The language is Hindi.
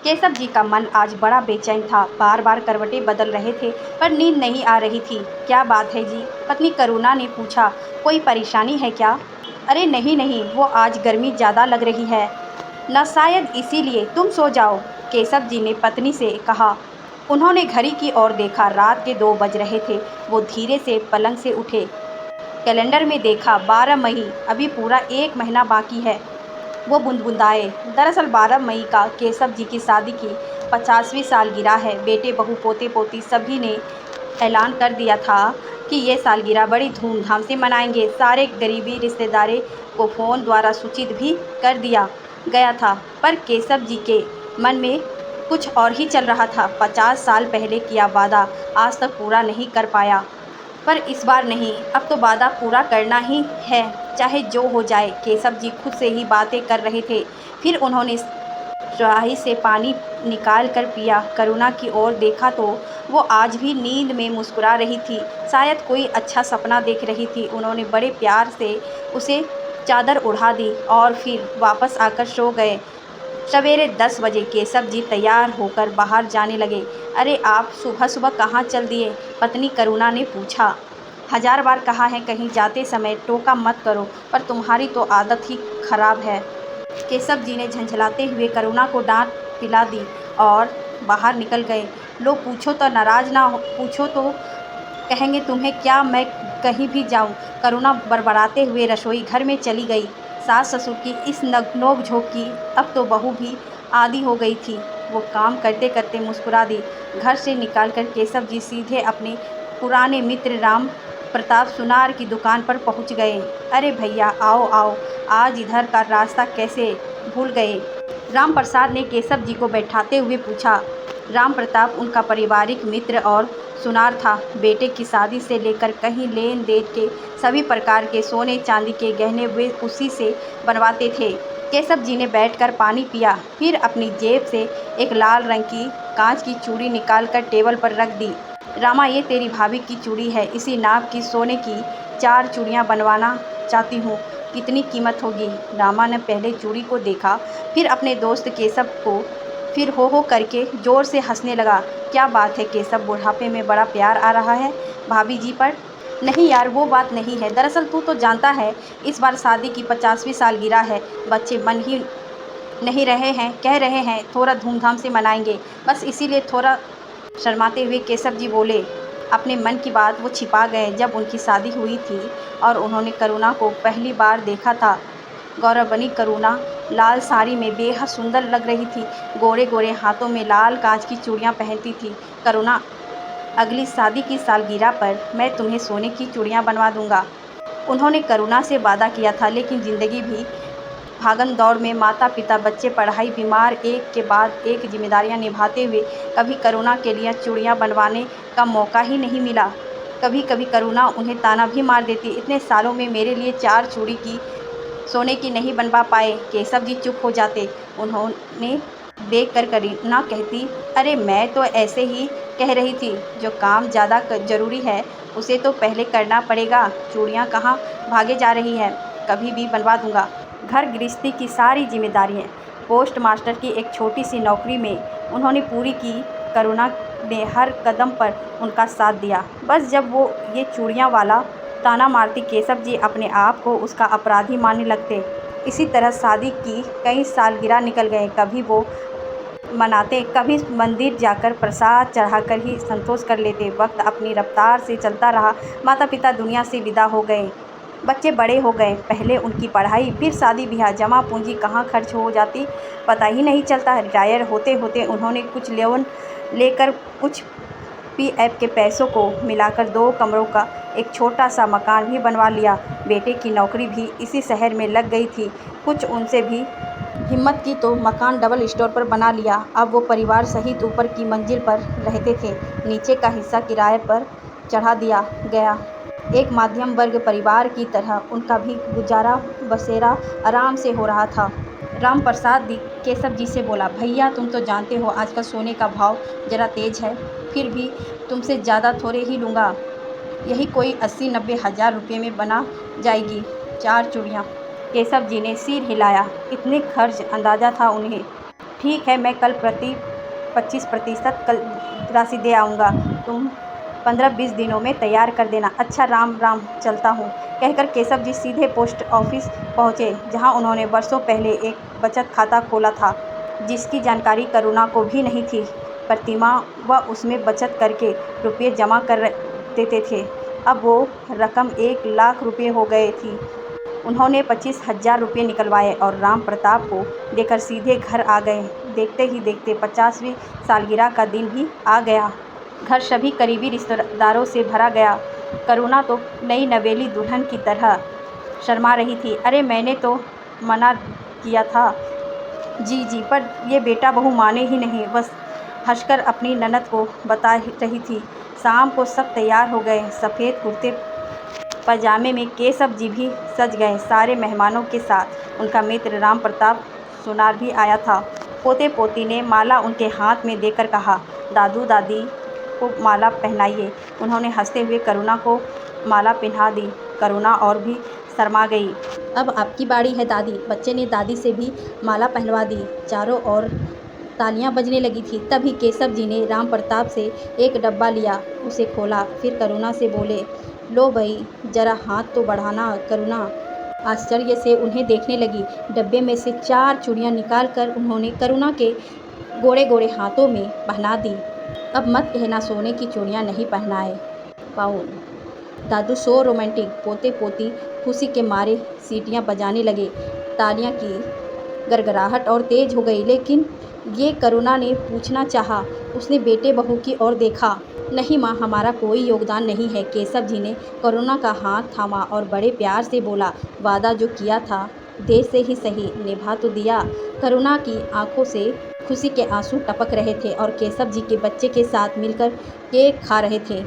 केशव जी का मन आज बड़ा बेचैन था। बार बार करवटें बदल रहे थे पर नींद नहीं आ रही थी। क्या बात है जी? पत्नी करुणा ने पूछा। कोई परेशानी है क्या? अरे नहीं नहीं, वो आज गर्मी ज़्यादा लग रही है न, शायद इसीलिए। तुम सो जाओ, केशव जी ने पत्नी से कहा। उन्होंने घड़ी की ओर देखा। रात के 2 बज रहे थे। वो धीरे से पलंग से उठे। कैलेंडर में देखा 12 मई, अभी पूरा 1 महीना बाकी है। वो बुनबुनाए। दरअसल 12 मई का केशव जी की शादी की 50वीं सालगिरह है। बेटे बहू पोते पोती सभी ने ऐलान कर दिया था कि ये सालगिरह बड़ी धूमधाम से मनाएंगे। सारे करीबी रिश्तेदारों को फ़ोन द्वारा सूचित भी कर दिया गया था, पर केशव जी के मन में कुछ और ही चल रहा था। 50 साल पहले किया वादा आज तक पूरा नहीं कर पाया, पर इस बार नहीं, अब तो वादा पूरा करना ही है, चाहे जो हो जाए। केशव जी खुद से ही बातें कर रहे थे। फिर उन्होंने सुराही से पानी निकाल कर पिया। करुणा की ओर देखा तो वो आज भी नींद में मुस्कुरा रही थी, शायद कोई अच्छा सपना देख रही थी। उन्होंने बड़े प्यार से उसे चादर ओढ़ा दी और फिर वापस आकर सो गए। सवेरे 10 बजे केशव जी तैयार होकर बाहर जाने लगे। अरे आप सुबह सुबह कहाँ चल दिए? पत्नी करुणा ने पूछा। 1000 बार कहा है कहीं जाते समय टोका मत करो, पर तुम्हारी तो आदत ही खराब है। केशव जी ने झंझलाते हुए करुणा को डांट पिला दी और बाहर निकल गए। लोग पूछो तो नाराज ना हो, पूछो तो कहेंगे तुम्हें क्या मैं कहीं भी जाऊं। करुणा बड़बड़ाते हुए रसोई घर में चली गई। सास ससुर की इस नोक झोंक की अब तो बहू भी आदी हो गई थी। वो काम करते करते मुस्कुरा दी। घर से निकलकर केशव जी सीधे अपने पुराने मित्र राम प्रताप सुनार की दुकान पर पहुंच गए। अरे भैया आओ आओ, आज इधर का रास्ता कैसे भूल गए? राम प्रसाद ने केशव जी को बैठाते हुए पूछा। राम प्रताप उनका पारिवारिक मित्र और सुनार था। बेटे की शादी से लेकर कहीं लेन देन के सभी प्रकार के सोने चांदी के गहने वे उसी से बनवाते थे। केशव जी ने बैठकर पानी पिया, फिर अपनी जेब से एक लाल रंग की कांच की चूड़ी निकालकर टेबल पर रख दी। रामा, ये तेरी भाभी की चूड़ी है। इसी नाप की सोने की 4 चूड़ियाँ बनवाना चाहती हूँ। कितनी कीमत होगी? रामा ने पहले चूड़ी को देखा, फिर अपने दोस्त केशव को, फिर हो करके जोर से हंसने लगा। क्या बात है केशव, बुढ़ापे में बड़ा प्यार आ रहा है भाभी जी पर? नहीं यार, वो बात नहीं है। दरअसल तू तो जानता है इस बार शादी की 50वीं सालगिरह है। बच्चे मन ही नहीं रहे हैं, कह रहे हैं थोड़ा धूमधाम से मनाएंगे, बस इसीलिए। थोड़ा शर्माते हुए केशव जी बोले। अपने मन की बात वो छिपा गए। जब उनकी शादी हुई थी और उन्होंने करुणा को पहली बार देखा था, गौरवनी करुणा लाल साड़ी में बेहद सुंदर लग रही थी। गोरे गोरे हाथों में लाल कांच की चूड़ियां पहनती थी। करुणा, अगली शादी की सालगिरह पर मैं तुम्हें सोने की चूड़ियां बनवा दूंगा। उन्होंने करुणा से वादा किया था, लेकिन ज़िंदगी भी भागम दौड़ में माता पिता बच्चे पढ़ाई बीमार एक के बाद एक जिम्मेदारियां निभाते हुए कभी करुणा के लिए चूड़ियां बनवाने का मौका ही नहीं मिला। कभी कभी करुणा उन्हें ताना भी मार देती, इतने सालों में मेरे लिए 4 चूड़ी की सोने की नहीं बनवा पाए। केशव जी चुप हो जाते। उन्होंने देख कर करुणा कहती, अरे मैं तो ऐसे ही कह रही थी, जो काम ज़्यादा ज़रूरी है उसे तो पहले करना पड़ेगा। चूड़ियाँ कहाँ भागे जा रही है, कभी भी बनवा दूंगा। घर गृहस्थी की सारी जिम्मेदारियां, पोस्ट मास्टर की एक छोटी सी नौकरी में उन्होंने पूरी की। करुणा ने हर कदम पर उनका साथ दिया। बस जब वो ये चूड़ियाँ वाला ताना मारती, केशव जी अपने आप को उसका अपराधी मानने लगते। इसी तरह शादी की कई सालगिरह निकल गए। कभी वो मनाते, कभी मंदिर जाकर प्रसाद चढ़ाकर ही संतोष कर लेते। वक्त अपनी रफ्तार से चलता रहा। माता पिता दुनिया से विदा हो गए, बच्चे बड़े हो गए। पहले उनकी पढ़ाई, फिर शादी ब्याह, जमा पूंजी कहाँ खर्च हो जाती पता ही नहीं चलता। रिटायर होते होते उन्होंने कुछ लोन लेकर कुछ पीएफ के पैसों को मिलाकर 2 कमरों का एक छोटा सा मकान भी बनवा लिया। बेटे की नौकरी भी इसी शहर में लग गई थी। कुछ उनसे भी हिम्मत की तो मकान डबल स्टोर पर बना लिया। अब वो परिवार सहित ऊपर की मंजिल पर रहते थे, नीचे का हिस्सा किराए पर चढ़ा दिया गया। एक मध्यम वर्ग परिवार की तरह उनका भी गुजारा बसेरा आराम से हो रहा था। राम प्रसाद केशव जी से बोला, भैया तुम तो जानते हो आजकल सोने का भाव ज़रा तेज है, फिर भी तुमसे ज़्यादा थोड़े ही लूँगा। यही कोई 80-90 हज़ार रुपये में बना जाएगी 4 चूड़ियाँ। केशव जी ने सिर हिलाया। इतने खर्च अंदाज़ा था उन्हें। ठीक है, मैं कल प्रति 25% कल राशि दे आऊँगा। तुम 15-20 दिनों में तैयार कर देना। अच्छा, राम राम, चलता हूँ, कहकर केशव जी सीधे पोस्ट ऑफिस पहुँचे, जहाँ उन्होंने वर्षों पहले एक बचत खाता खोला था, जिसकी जानकारी करुणा को भी नहीं थी। प्रतिमा वह उसमें बचत करके रुपये जमा कर देते थे। अब वो रकम 1 लाख रुपये हो गई थी। उन्होंने 25,000 रुपये निकलवाए और राम प्रताप को देकर सीधे घर आ गए। देखते ही देखते 50वीं सालगिरह का दिन भी आ गया। घर सभी करीबी रिश्तेदारों से भरा गया। करुणा तो नई नवेली दुल्हन की तरह शर्मा रही थी। अरे, मैंने तो मना किया था जी जी, पर ये बेटा बहू माने ही नहीं, बस हंसकर अपनी ननद को बता रही थी। शाम को सब तैयार हो गए। सफ़ेद कुर्ते पजामे में केशव जी भी सज गए, सारे मेहमानों के साथ। उनका मित्र राम प्रताप सुनार भी आया था। पोते पोती ने माला उनके हाथ में देकर कहा, दादू दादी को माला पहनाइए। उन्होंने हंसते हुए करुणा को माला पहना दी। करुणा और भी शर्मा गई। अब आपकी बारी है दादी। बच्चे ने दादी से भी माला पहनवा दी। चारों ओर तालियां बजने लगी थी। तभी केशव जी ने राम प्रताप से एक डब्बा लिया, उसे खोला, फिर करुणा से बोले, लो भाई, जरा हाथ तो बढ़ाना। करुणा आश्चर्य से उन्हें देखने लगी। डब्बे में से 4 चूड़ियाँ निकाल कर उन्होंने करुणा के गोरे गोरे हाथों में पहना दी। अब मत कहना सोने की चूड़ियाँ नहीं पहनाए पाऊँ। दादू सो रोमांटिक। पोते पोती खुशी के मारे सीटियाँ बजाने लगे। तालियाँ की गड़गड़ाहट और तेज हो गई। लेकिन ये करुणा ने पूछना चाहा। उसने बेटे बहू की ओर देखा। नहीं माँ, हमारा कोई योगदान नहीं है। केशव जी ने करुणा का हाथ थामा और बड़े प्यार से बोला, वादा जो किया था देर से ही सही, निभा तो दिया। करुणा की आंखों से खुशी के आंसू टपक रहे थे और केशव जी के बच्चे के साथ मिलकर केक खा रहे थे।